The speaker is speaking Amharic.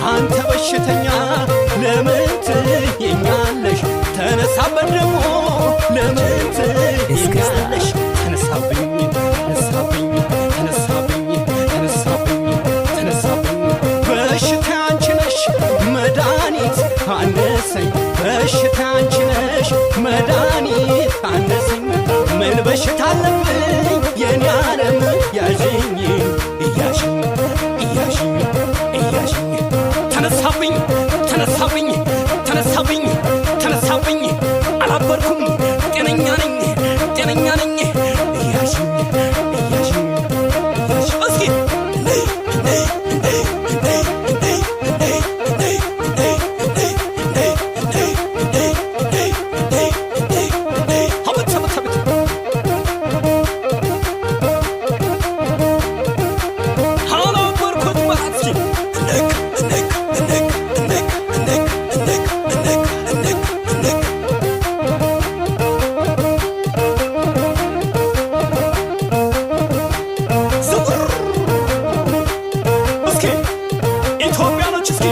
አንተ በሽተኛ ለምን ትይኛለሽ? ተነሳበት ደሞ ለምን ትይኛለሽ? ተነሳብኝ ተነሳብኝ ተነሳብኝ ተነሳብኝ ተነሳብኝ በሽታ አንቺ ነሽ መድኃኒት አነሰኝ በሽታ አንቺ ነሽ መድኃኒት አነሰኝ ምን በሽታ አለብኝ የኔ ዓለም ያዥኝ እያሽኝ እያሽኝ እያሽኝ ተነሳብኝ ተነሳብኝ ተነሳብኝ ተነሳብኝ አላበርኩም ጤነኛ ነኝ ጤነኛ ነኝ እያሽኝ እያሽኝ እያሽኝ እስኪ ኢትዮጵያኖች እስኪ